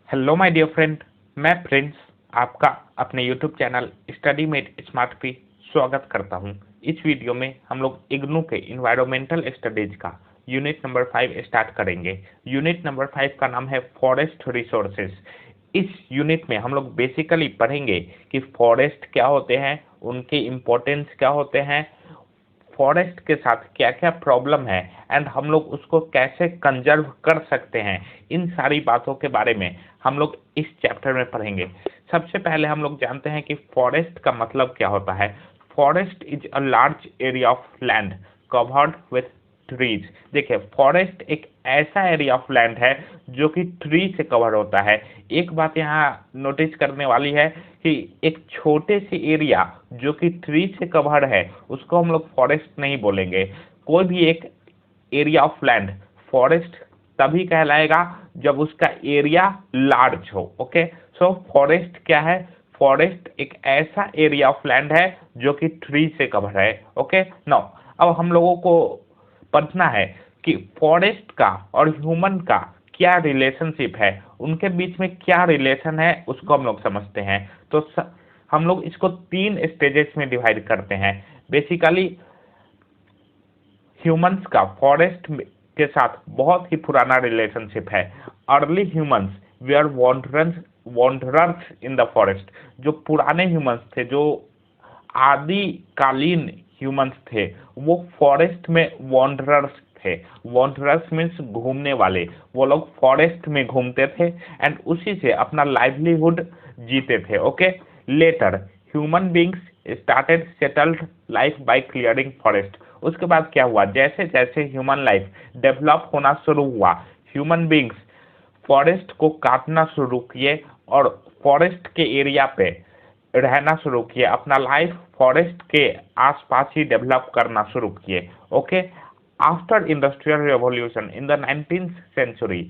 Hello my dear friend, मैं Prince आपका अपने YouTube channel study made smart पे स्वागत करता हूं। इस वीडियो में हम लोग इग्नू के इन्वायरमेंटल स्टडीज का यूनिट नंबर 5 स्टार्ट करेंगे। यूनिट नंबर 5 का नाम है फॉरेस्ट रिसोर्सेज। इस यूनिट में हम लोग बेसिकली पढ़ेंगे कि फॉरेस्ट क्या होते हैं, उनके इम्पोर्टेंस क्या होते हैं, फॉरेस्ट के साथ क्या क्या प्रॉब्लम है एंड हम लोग उसको कैसे कंजर्व कर सकते हैं। इन सारी बातों के बारे में हम लोग इस चैप्टर में पढ़ेंगे। सबसे पहले हम लोग जानते हैं कि फॉरेस्ट का मतलब क्या होता है। Forest is a large area of land covered with trees. देखिए, फॉरेस्ट एक ऐसा एरिया ऑफ लैंड है जो कि ट्री से कवर होता है। एक बात यहाँ नोटिस करने वाली है कि एक छोटे से एरिया जो कि ट्री से कवर है उसको हम लोग फॉरेस्ट नहीं बोलेंगे। कोई भी एक एरिया ऑफ लैंड फॉरेस्ट तभी कहलाएगा जब उसका एरिया लार्ज हो। ओके, सो फॉरेस्ट क्या है? फॉरेस्ट एक ऐसा एरिया ऑफ लैंड है जो कि ट्री से कवर है। ओके, नाउ अब हम लोगों को पढ़ना है कि फॉरेस्ट का और ह्यूमन का क्या रिलेशनशिप है, उनके बीच में क्या रिलेशन है उसको हम लोग समझते हैं। तो हम लोग इसको 3 स्टेजेस में डिवाइड करते हैं। बेसिकली ह्यूमंस का फॉरेस्ट के साथ बहुत ही पुराना रिलेशनशिप है। Early humans we are wanderers in the forest. जो पुराने ह्यूमंस थे, जो आदिकालीन ह्यूमंस थे, वो फॉरेस्ट में वॉन्डरर्स थे। वॉन्डरर्स मीन्स घूमने वाले। वो लोग फॉरेस्ट में घूमते थे एंड उसी से अपना लाइवलीहुड जीते थे। Okay, later human beings started settled life by clearing forest. उसके बाद क्या हुआ? जैसे जैसे ह्यूमन लाइफ डेवलप होना शुरू हुआ, ह्यूमन बींग्स फॉरेस्ट को काटना शुरू किए और फॉरेस्ट के एरिया पे रहना शुरू किए, अपना लाइफ फॉरेस्ट के आसपास ही डेवलप करना शुरू किए। Okay, after industrial revolution in the 19th century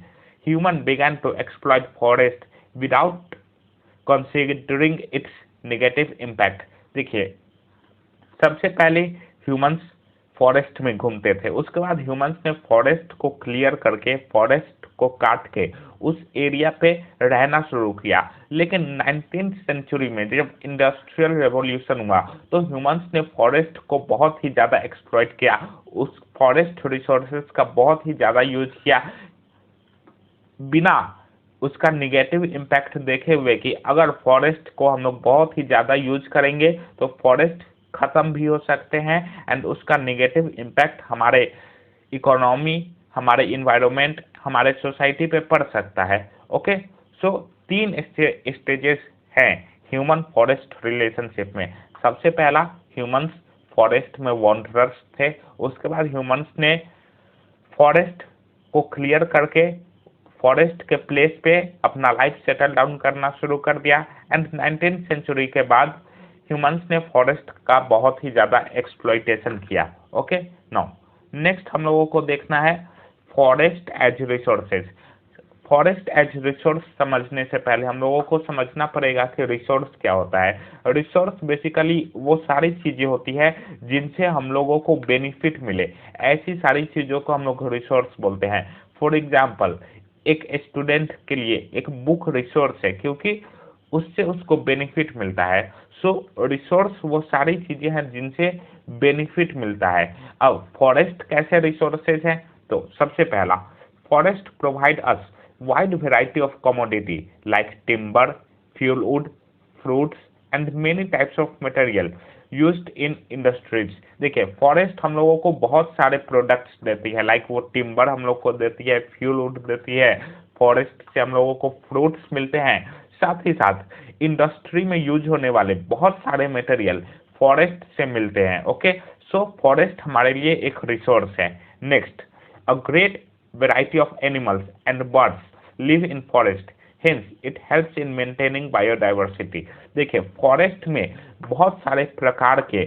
human began to exploit forest without considering its negative impact. देखिए, सबसे पहले ह्यूमंस फॉरेस्ट में घूमते थे, उसके बाद ह्यूमंस ने फॉरेस्ट को क्लियर करके, फॉरेस्ट को काट के उस एरिया पे रहना शुरू किया। लेकिन 19th सेंचुरी में जब इंडस्ट्रियल रेवोल्यूशन हुआ तो ह्यूमंस ने फॉरेस्ट को बहुत ही ज़्यादा एक्सप्लॉइट किया, उस फॉरेस्ट रिसोर्सेज का बहुत ही ज़्यादा यूज किया, बिना उसका निगेटिव इम्पैक्ट देखे हुए कि अगर फॉरेस्ट को हम लोग बहुत ही ज़्यादा यूज करेंगे तो फॉरेस्ट खत्म भी हो सकते हैं एंड उसका निगेटिव इम्पैक्ट हमारे इकोनॉमी, हमारे इन्वायरमेंट, हमारे सोसाइटी पे पड़ सकता है। ओके, सो 3 स्टेजेस हैं ह्यूमन फॉरेस्ट रिलेशनशिप में। सबसे पहला, ह्यूमंस फॉरेस्ट में वॉन्डरर्स थे। उसके बाद ह्यूमंस ने फॉरेस्ट को क्लियर करके फॉरेस्ट के प्लेस पे अपना लाइफ सेटल डाउन करना शुरू कर दिया एंड 19th सेंचुरी के बाद ह्यूमंस ने फॉरेस्ट का बहुत ही ज़्यादा एक्सप्लॉइटेशन किया। ओके, नाउ नेक्स्ट हम लोगों को देखना है forest as resources. Forest as resource समझने से पहले हम लोगों को समझना पड़ेगा कि रिसोर्स क्या होता है। रिसोर्स बेसिकली वो सारी चीज़ें होती है जिनसे हम लोगों को बेनिफिट मिले, ऐसी सारी चीज़ों को हम लोग रिसोर्स बोलते हैं। फॉर एग्जाम्पल, एक स्टूडेंट के लिए एक बुक रिसोर्स है क्योंकि उससे उसको बेनिफिट मिलता है। सो रिसोर्स वो सारी चीजें हैं जिनसे बेनिफिट मिलता है। अब फॉरेस्ट कैसे रिसोर्सेज हैं? तो सबसे पहला, forest provide us wide variety of commodity like timber, fuel wood, fruits and many types of material used in industries. देखिए, फॉरेस्ट हम लोगों को बहुत सारे प्रोडक्ट्स देती है, लाइक वो टिम्बर हम लोग को देती है, फ्यूल वुड देती है, फॉरेस्ट से हम लोगों को फ्रूट्स मिलते हैं, साथ ही साथ इंडस्ट्री में यूज होने वाले बहुत सारे मटेरियल फॉरेस्ट से मिलते हैं। ओके, सो फॉरेस्ट हमारे लिए एक रिसोर्स है। Next, a great variety of animals and birds live in forest, hence it helps in maintaining biodiversity. देखिए, फॉरेस्ट में बहुत सारे प्रकार के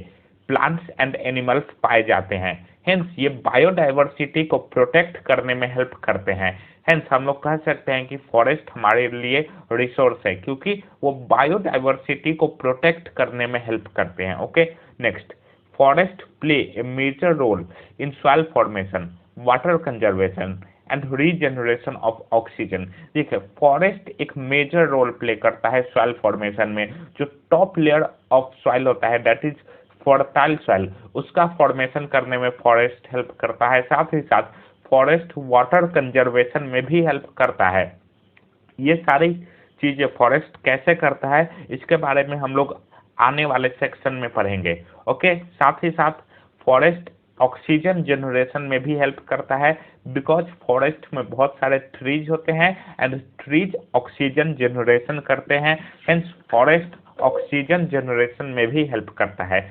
प्लांट्स एंड एनिमल्स पाए जाते हैं, हेंस ये बायोडाइवर्सिटी को प्रोटेक्ट करने में हेल्प करते हैं। हेंस हम लोग कह सकते हैं कि फॉरेस्ट हमारे लिए रिसोर्स है क्योंकि वो बायोडाइवर्सिटी को प्रोटेक्ट करने में हेल्प करते हैं। Okay, next, forest play a major role in soil formation, water conservation and regeneration of oxygen. देखिए फॉरेस्ट एक मेजर रोल प्ले करता है सॉइल फॉर्मेशन में। जो टॉप लेयर ऑफ सॉइल होता है दैट इज फर्टाइल सॉइल, उसका फॉर्मेशन करने में फॉरेस्ट हेल्प करता है। साथ ही साथ फॉरेस्ट वाटर कंजर्वेशन में भी हेल्प करता है। ये सारी चीजें फॉरेस्ट कैसे करता है इसके बारे में हम लोग आने वाले सेक्शन में पढ़ेंगे। ओके, साथ ही साथ फॉरेस्ट ऑक्सीजन जनरेशन में भी हेल्प करता है बिकॉज फॉरेस्ट में बहुत सारे ट्रीज होते हैं एंड ट्रीज ऑक्सीजन जनरेशन करते हैं, हेंस फॉरेस्ट ऑक्सीजन जनरेशन में भी हेल्प करता है।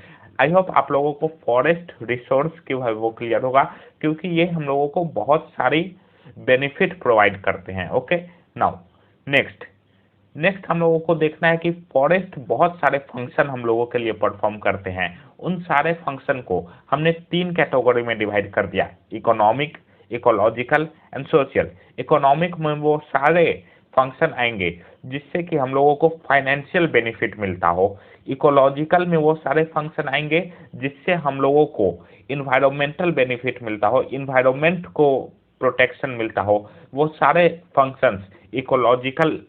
आई होप आप लोगों को फॉरेस्ट रिसोर्स की वो क्लियर होगा क्योंकि ये हम लोगों को बहुत सारी बेनिफिट प्रोवाइड करते हैं। ओके, नाउ नेक्स्ट हम लोगों को देखना है कि फॉरेस्ट बहुत सारे फंक्शन हम लोगों के लिए परफॉर्म करते हैं। उन सारे फंक्शन को हमने 3 कैटेगरी में डिवाइड कर दिया, economic, ecological and social. Economic में वो सारे फंक्शन आएंगे जिससे कि हम लोगों को फाइनेंशियल बेनिफिट मिलता हो। इकोलॉजिकल में वो सारे फंक्शन आएंगे जिससे हम लोगों को इन्वायरमेंटल बेनिफिट मिलता हो, इन्वायरमेंट को प्रोटेक्शन मिलता हो। वो सारे फंक्शंस इकोलॉजिकल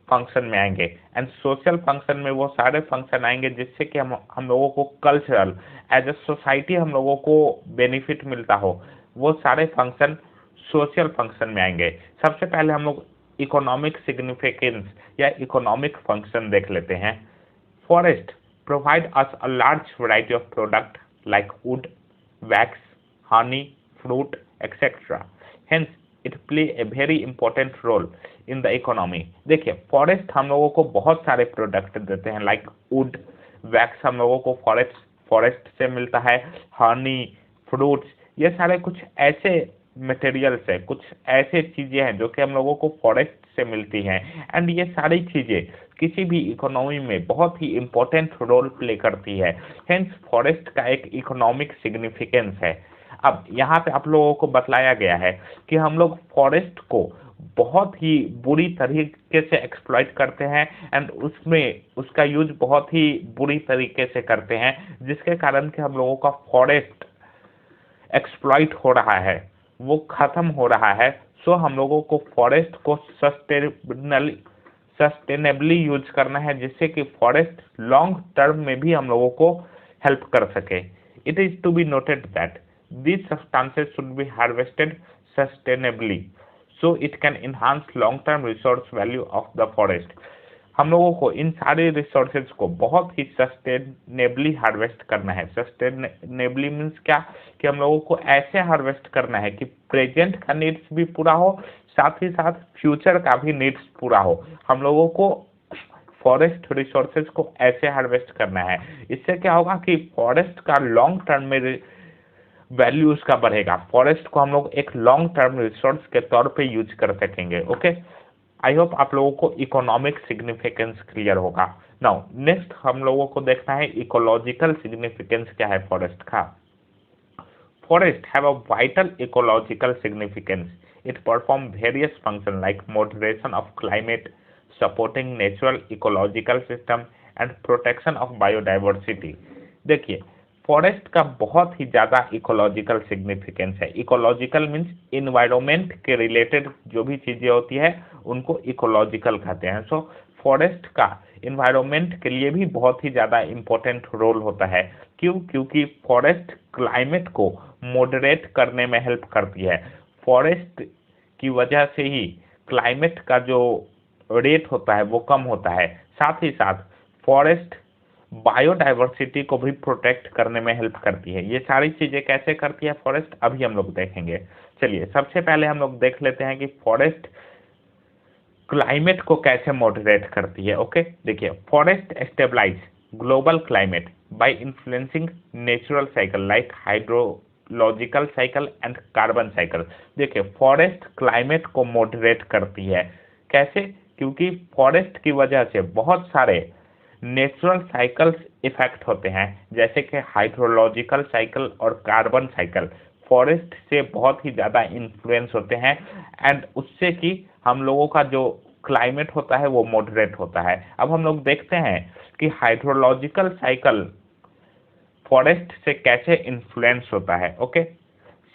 फंक्शन में आएंगे। एंड सोशल फंक्शन में वो सारे फंक्शन आएंगे जिससे कि हम लोगों को कल्चरल एज ए सोसाइटी हम लोगों को बेनिफिट मिलता हो। वो सारे फंक्शन सोशल फंक्शन में आएंगे। सबसे पहले हम लोग इकोनॉमिक सिग्निफिकेंस या इकोनॉमिक फंक्शन देख लेते हैं। Forest provide us a large variety of product like wood, wax, honey, fruit etcetera, hence it play a very important role in the economy. देखिए फॉरेस्ट हम लोगों को बहुत सारे प्रोडक्ट देते हैं लाइक वुड, वैक्स हम लोगों को फॉरेस्ट से मिलता है, हनी, फ्रूट्स, ये सारे कुछ ऐसे मटेरियल्स है, कुछ ऐसे चीजें हैं जो कि हम लोगों को फॉरेस्ट से मिलती हैं। एंड ये सारी चीजें किसी भी इकोनॉमी में बहुत ही इंपॉर्टेंट रोल प्ले करती है, हेंस फॉरेस्ट का एक इकोनॉमिक सिग्निफिकेंस है। अब यहाँ पे आप लोगों को बतलाया गया है कि हम लोग फॉरेस्ट को बहुत ही बुरी तरीके से एक्सप्लॉइट करते हैं एंड उसमें उसका यूज बहुत ही बुरी तरीके से करते हैं जिसके कारण कि हम लोगों का फॉरेस्ट एक्सप्लॉइट हो रहा है, वो खत्म हो रहा है। सो हम लोगों को फॉरेस्ट को सस्टेनेबली यूज करना है जिससे कि फॉरेस्ट लॉन्ग टर्म में भी हम लोगों को हेल्प कर सके। It is to be noted that these substances should be harvested sustainably so it can enhance long term resource value of the forest। हम लोगों को इन सारे रिसोर्सेज को बहुत ही सस्टेनेबली हार्वेस्ट करना है। सस्टेनेबली मीन्स क्या कि हम लोगों को ऐसे हार्वेस्ट करना है कि प्रेजेंट का नीड्स भी पूरा हो, साथ ही साथ फ्यूचर का भी नीड्स पूरा हो। हम लोगों को फॉरेस्ट रिसोर्सेज को ऐसे हार्वेस्ट करना है, इससे क्या होगा कि फॉरेस्ट का लॉन्ग टर्म में वैल्यू उसका बढ़ेगा। फॉरेस्ट को हम लोग एक लॉन्ग टर्म रिसोर्स के तौर पे यूज कर सकेंगे। ओके, आई होप आप लोगों को इकोनॉमिक सिग्निफिकेंस क्लियर होगा। नाउ नेक्स्ट हम लोगों को देखना है इकोलॉजिकल सिग्निफिकेंस क्या है फॉरेस्ट का। Forest have a vital ecological significance. It perform various function like moderation of climate, supporting natural ecological system and protection of biodiversity. देखिए फॉरेस्ट का बहुत ही ज़्यादा इकोलॉजिकल सिग्निफिकेंस है। इकोलॉजिकल मीन्स इन्वायरमेंट के related जो भी चीज़ें होती है उनको इकोलॉजिकल कहते हैं। सो फॉरेस्ट का इन्वायरमेंट के लिए भी बहुत ही ज़्यादा इम्पोर्टेंट रोल होता है। क्यों? क्योंकि फॉरेस्ट क्लाइमेट को मॉडरेट करने में हेल्प करती है। फॉरेस्ट की वजह से ही क्लाइमेट का जो रेट होता है वो कम होता है। साथ ही साथ फॉरेस्ट बायोडाइवर्सिटी को भी प्रोटेक्ट करने में हेल्प करती है। ये सारी चीजें कैसे करती है फॉरेस्ट अभी हम लोग देखेंगे। चलिए सबसे पहले हम लोग देख लेते हैं कि फॉरेस्ट क्लाइमेट को कैसे मॉडरेट करती है। ओके, देखिए forest stabilize global climate by influencing natural cycle like hydrological cycle and carbon cycle. देखिए फॉरेस्ट क्लाइमेट को मॉडरेट करती है। कैसे? क्योंकि फॉरेस्ट की वजह से बहुत सारे नेचुरल साइकिल्स इफेक्ट होते हैं जैसे कि हाइड्रोलॉजिकल साइकिल और कार्बन साइकिल फॉरेस्ट से बहुत ही ज़्यादा इन्फ्लुएंस होते हैं एंड उससे कि हम लोगों का जो क्लाइमेट होता है वो मॉडरेट होता है। अब हम लोग देखते हैं कि हाइड्रोलॉजिकल साइकिल फॉरेस्ट से कैसे इन्फ्लुएंस होता है। Okay,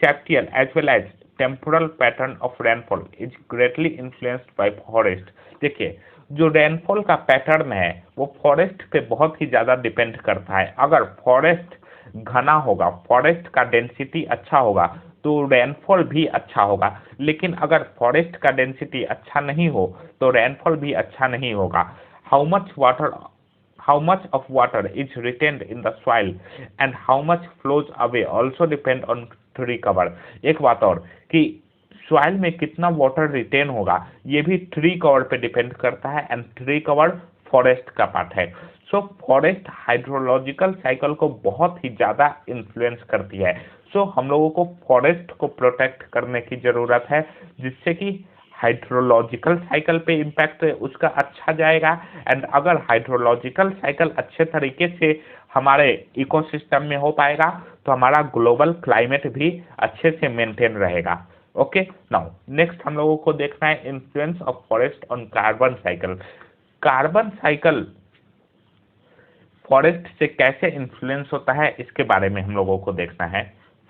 spatial as well as temporal pattern of rainfall is greatly influenced by forest. देखिए, जो रेनफॉल का पैटर्न है वो फॉरेस्ट पे बहुत ही ज़्यादा डिपेंड करता है। अगर फॉरेस्ट घना होगा, फॉरेस्ट का डेंसिटी अच्छा होगा, तो रेनफॉल भी अच्छा होगा। लेकिन अगर फॉरेस्ट का डेंसिटी अच्छा नहीं हो तो रेनफॉल भी अच्छा नहीं होगा। how much of water is retained in the soil and how much flows away also depend on tree cover। एक बात और कि सॉइल में कितना वाटर रिटेन होगा ये भी ट्री कवर पे डिपेंड करता है, एंड ट्री कवर फॉरेस्ट का पार्ट है। सो फॉरेस्ट हाइड्रोलॉजिकल साइकिल को बहुत ही ज़्यादा इन्फ्लुएंस करती है। सो हम लोगों को फॉरेस्ट को प्रोटेक्ट करने की ज़रूरत है, जिससे कि हाइड्रोलॉजिकल साइकिल पे इम्पैक्ट उसका अच्छा जाएगा। एंड अगर हाइड्रोलॉजिकल साइकिल अच्छे तरीके से हमारे इकोसिस्टम में हो पाएगा तो हमारा ग्लोबल क्लाइमेट भी अच्छे से मेंटेन रहेगा। ओके, नाउ नेक्स्ट हम लोगों को देखना है influence of forest on carbon cycle. Carbon cycle forest से कैसे इन्फ्लुएंस होता है इसके बारे में हम लोगों को देखना है।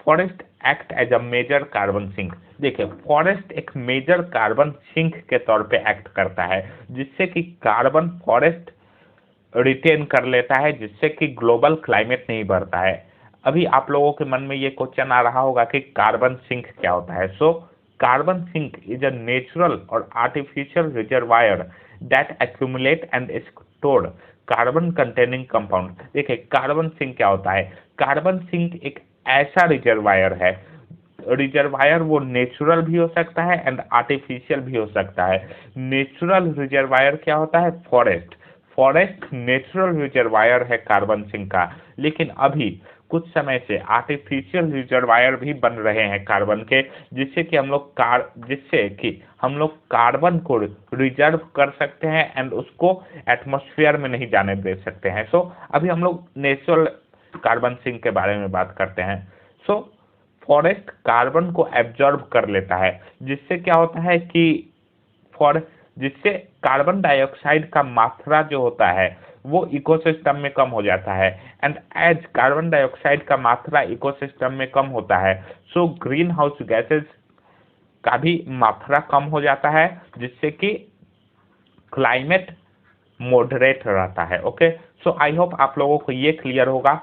Forest act as a major carbon sink. देखिए, फॉरेस्ट एक मेजर कार्बन सिंक के तौर पे एक्ट करता है, जिससे कि कार्बन फॉरेस्ट रिटेन कर लेता है, जिससे कि ग्लोबल क्लाइमेट नहीं बढ़ता है। अभी आप लोगों के मन में ये क्वेश्चन आ रहा होगा कि कार्बन सिंक क्या होता है। So carbon sink is a natural और artificial reservoir that accumulate and store carbon containing compound. देखिए, कार्बन सिंक क्या होता है। कार्बन सिंक एक ऐसा रिजर्वायर है, रिजर्वायर वो नेचुरल भी हो सकता है एंड आर्टिफिशियल भी हो सकता है। नेचुरल रिजर्वायर क्या होता है, फॉरेस्ट। फॉरेस्ट नेचुरल रिजर्वायर है कार्बन सिंक का, लेकिन अभी कुछ समय से आर्टिफिशियल रिजर्वायर भी बन रहे हैं कार्बन के, जिससे कि हम लोग कार्बन को रिजर्व कर सकते हैं एंड उसको एटमॉस्फेयर में नहीं जाने दे सकते हैं। सो अभी हम लोग नेचुरल कार्बन सिंक के बारे में बात करते हैं। सो फॉरेस्ट कार्बन को एब्जॉर्ब कर लेता है, जिससे क्या होता है कि जिससे कार्बन डाइऑक्साइड का मात्रा जो होता है वो इकोसिस्टम में कम हो जाता है। एंड एज कार्बन डाइऑक्साइड का मात्रा इकोसिस्टम में कम होता है, सो ग्रीन हाउस गैसेस का भी मात्रा कम हो जाता है, जिससे कि क्लाइमेट मॉडरेट रहता है। ओके, सो आई होप आप लोगों को ये क्लियर होगा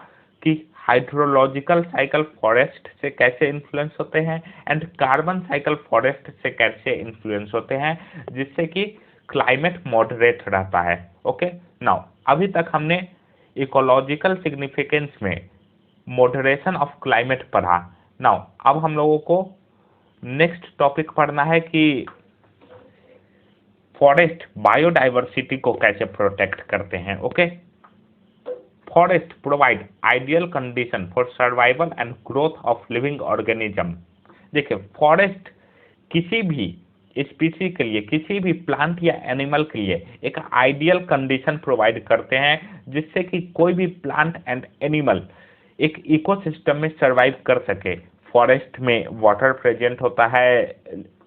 कि हाइड्रोलॉजिकल साइकिल फॉरेस्ट से कैसे इन्फ्लुएंस होते हैं एंड कार्बन साइकिल फॉरेस्ट से कैसे इन्फ्लुएंस होते हैं, जिससे कि क्लाइमेट मॉडरेट रहता है। ओके, नाउ अभी तक हमने इकोलॉजिकल सिग्निफिकेंस में मॉडरेशन ऑफ क्लाइमेट पढ़ा। नाउ अब हम लोगों को नेक्स्ट टॉपिक पढ़ना है कि फॉरेस्ट बायोडाइवर्सिटी को कैसे प्रोटेक्ट करते हैं। Okay, forest provide ideal condition for survival and growth of living organism. देखिए, फॉरेस्ट किसी भी स्पीसी के लिए, किसी भी प्लांट या एनिमल के लिए एक आइडियल कंडीशन प्रोवाइड करते हैं, जिससे कि कोई भी प्लांट एंड एनिमल एक इकोसिस्टम में सर्वाइव कर सके। फॉरेस्ट में वाटर प्रेजेंट होता है,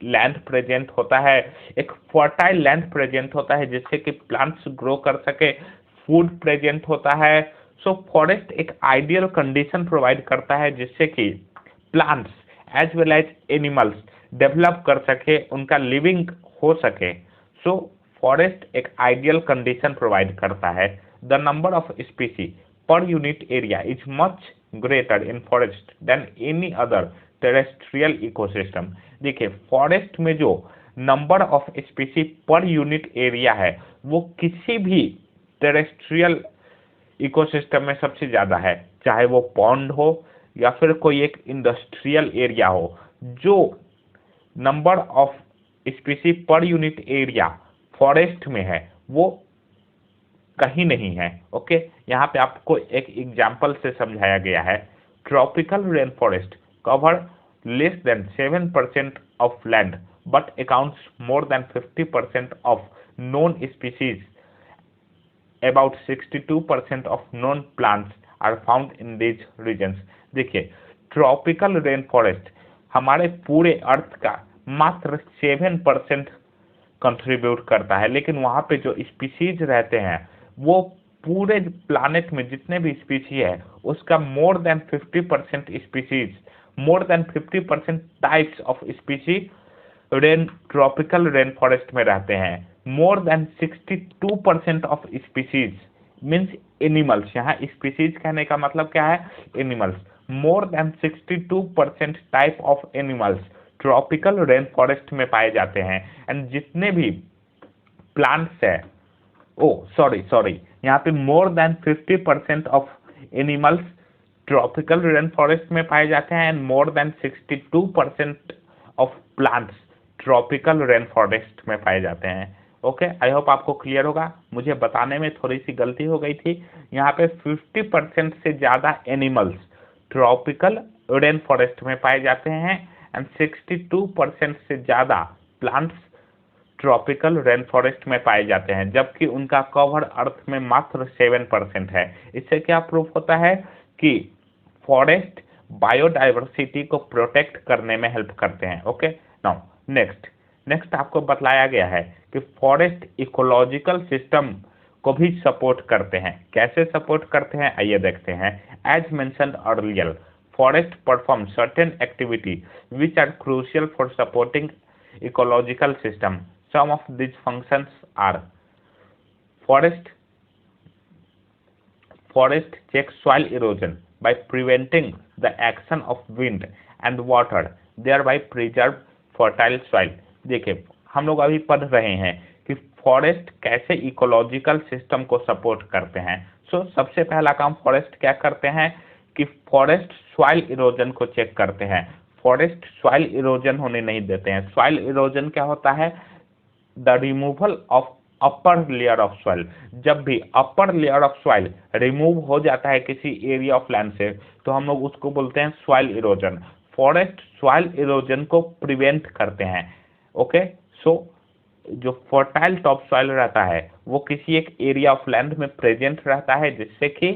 लैंड प्रेजेंट होता है, एक फर्टाइल लैंड प्रेजेंट होता है जिससे कि प्लांट्स ग्रो कर सके, फूड प्रेजेंट होता है। सो फॉरेस्ट एक आइडियल कंडीशन प्रोवाइड करता है जिससे कि plants as well as animals develop कर सके, उनका लिविंग हो सके। सो फॉरेस्ट एक आइडियल कंडीशन प्रोवाइड करता है। The number of species per unit area is much greater in forest than any other terrestrial ecosystem. देखिए, फॉरेस्ट में जो number of species per unit area है वो किसी भी टेरेस्ट्रियल इकोसिस्टम में सबसे ज़्यादा है, चाहे वो पॉन्ड हो या फिर कोई एक इंडस्ट्रियल एरिया हो। जो number of species per unit area forest में है वो कहीं नहीं है। ओके, यहाँ पे आपको एक एग्जाम्पल से समझाया गया है। Tropical rain forest cover less than 7% of land but accounts more than 50% of known species. About 62% of known plants are found in these regions। देखिए, ट्रॉपिकल रेन फॉरेस्ट हमारे पूरे अर्थ का मात्र 7% कंट्रीब्यूट करता है, लेकिन वहाँ पे जो स्पीसीज रहते हैं वो पूरे प्लानेट में जितने भी स्पीसी है उसका more than 50% species more than 50% types of species tropical rain forest में रहते हैं। More than 62% of species means animals, यहाँ स्पीशीज कहने का मतलब क्या है, animals. More than 62% type of animals tropical rain forest में पाए जाते हैं। एंड जितने भी प्लांट्स है, सॉरी, यहाँ पे more than 50% of animals tropical rain forest में पाए जाते हैं and more than 62% of plants tropical rain forest में पाए जाते हैं। ओके, आई होप आपको क्लियर होगा। मुझे बताने में थोड़ी सी गलती हो गई थी। यहाँ पे 50% से ज़्यादा एनिमल्स ट्रॉपिकल रेन फॉरेस्ट में पाए जाते हैं एंड 62% से ज़्यादा प्लांट्स ट्रॉपिकल रेन फॉरेस्ट में पाए जाते हैं, जबकि उनका कवर अर्थ में मात्र 7% है। इससे क्या प्रूफ होता है कि फॉरेस्ट बायोडाइवर्सिटी को प्रोटेक्ट करने में हेल्प करते हैं। ओके, नाउ नेक्स्ट आपको बताया गया है कि फॉरेस्ट इकोलॉजिकल सिस्टम को भी सपोर्ट करते हैं। कैसे सपोर्ट करते हैं, आइए देखते हैं। As mentioned earlier, forest perform certain activity which are crucial for supporting ecological system. Some of these functions are: forest checks soil erosion by preventing the action of wind and water, thereby preserve fertile soil. देखिए, हम लोग अभी पढ़ रहे हैं कि forest कैसे ecological system को सपोर्ट करते हैं। सबसे पहला काम फॉरेस्ट क्या करते हैं कि फॉरेस्ट सॉइल इरोजन को चेक करते हैं। फॉरेस्ट सॉइल इरोजन होने नहीं देते हैं। सॉइल इरोजन क्या होता है, the removal of upper layer of soil. जब भी upper layer of soil remove हो जाता है किसी एरिया ऑफ लैंड से, तो हम लोग उसको बोलते हैं soil erosion. Forest soil erosion को प्रिवेंट करते हैं। ओके, जो फर्टाइल टॉप सॉइल रहता है वो किसी एक एरिया ऑफ लैंड में प्रेजेंट रहता है, जिससे कि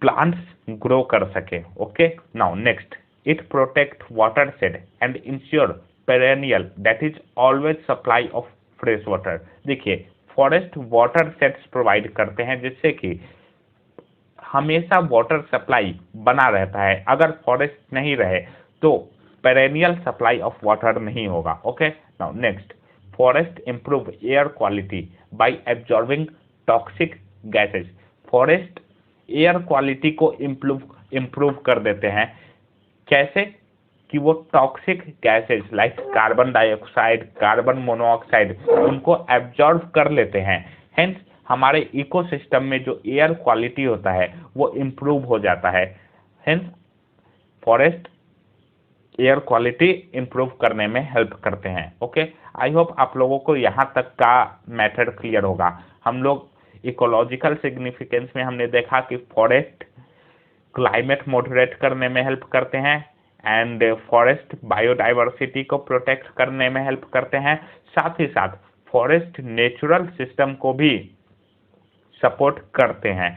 प्लांट्स ग्रो कर सके। Okay, now next, it protect watershed and ensure perennial, that is always supply of fresh water. देखिए, फॉरेस्ट वाटर सेट्स प्रोवाइड करते हैं जिससे कि हमेशा वाटर सप्लाई बना रहता है। अगर फॉरेस्ट नहीं रहे तो पेरेनियल सप्लाई ऑफ वाटर नहीं होगा। Okay, now next, forest improve air quality bye absorbing toxic gases. Forest air quality को इम्प्रूव कर देते हैं। कैसे कि वो toxic gases like carbon dioxide, carbon monoxide, उनको एब्जॉर्ब कर लेते हैं। हेंस हमारे इकोसिस्टम में जो एयर क्वालिटी होता है वो इम्प्रूव हो जाता है। Hence forest air quality improve करने में हेल्प करते हैं। ओके, आई होप आप लोगों को यहाँ तक का मेथड क्लियर होगा। हम लोग इकोलॉजिकल सिग्निफिकेंस में हमने देखा कि फॉरेस्ट क्लाइमेट मॉडरेट करने में हेल्प करते हैं एंड फॉरेस्ट बायोडाइवर्सिटी को प्रोटेक्ट करने में हेल्प करते हैं। साथ ही साथ फॉरेस्ट नेचुरल सिस्टम को भी सपोर्ट करते हैं।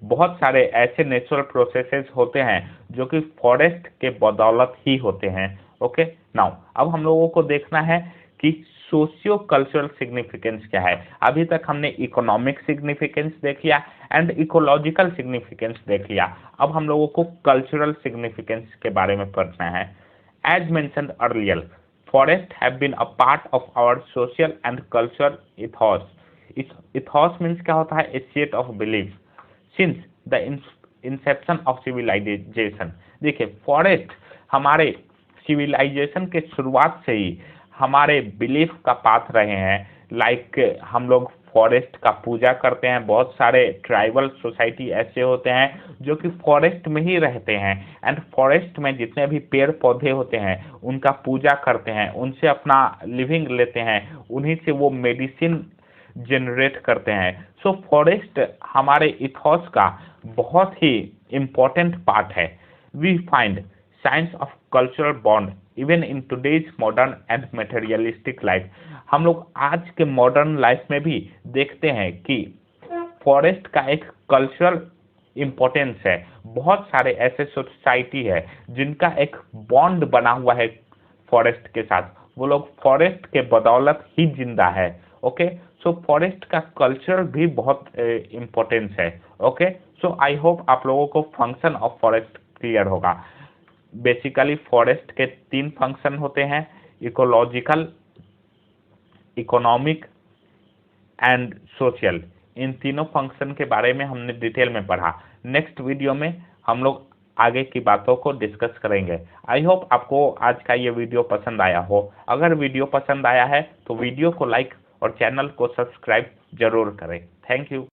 बहुत सारे ऐसे नेचुरल प्रोसेसेस होते हैं जो कि फॉरेस्ट के बदौलत ही होते हैं। ओके, नाउ अब हम लोगों को देखना है कि सोशियो कल्चरल सिग्निफिकेंस क्या है। अभी तक हमने इकोनॉमिक सिग्निफिकेंस देख लिया एंड इकोलॉजिकल सिग्निफिकेंस देख लिया। अब हम लोगों को कल्चरल सिग्निफिकेंस के बारे में पढ़ना है। As mentioned earlier, forest have been a part of our social and cultural ethos. Ethos means क्या होता है, a set of belief since the inception of civilization. देखिए, फॉरेस्ट हमारे सिविलाइजेशन के शुरुआत से ही हमारे बिलीफ का पाथ रहे हैं। लाइक हम लोग फॉरेस्ट का पूजा करते हैं। बहुत सारे ट्राइबल सोसाइटी ऐसे होते हैं जो कि फॉरेस्ट में ही रहते हैं एंड फॉरेस्ट में जितने भी पेड़ पौधे होते हैं उनका पूजा करते हैं, उनसे अपना लिविंग लेते हैं, उन्हीं से वो मेडिसिन जनरेट करते हैं। फॉरेस्ट हमारे इथॉस का बहुत ही इम्पोर्टेंट पार्ट है। We find science of cultural bond even in today's modern and materialistic life. हम लोग आज के मॉडर्न लाइफ में भी देखते हैं कि फॉरेस्ट का एक कल्चरल इम्पोर्टेंस है। बहुत सारे ऐसे सोसाइटी है जिनका एक बॉन्ड बना हुआ है फॉरेस्ट के साथ, वो लोग फॉरेस्ट के बदौलत ही जिंदा है। ओके, फॉरेस्ट का कल्चर भी बहुत इम्पोर्टेंस है। ओके, आई होप आप लोगों को फंक्शन ऑफ फॉरेस्ट क्लियर होगा। बेसिकली फॉरेस्ट के 3 फंक्शन होते हैं, इकोलॉजिकल, इकोनॉमिक एंड सोशल। इन तीनों फंक्शन के बारे में हमने डिटेल में पढ़ा। नेक्स्ट वीडियो में हम लोग आगे की बातों को डिस्कस करेंगे। आई होप आपको आज का ये वीडियो पसंद आया हो। अगर वीडियो पसंद आया है तो वीडियो को लाइक और चैनल को सब्सक्राइब जरूर करें। Thank you.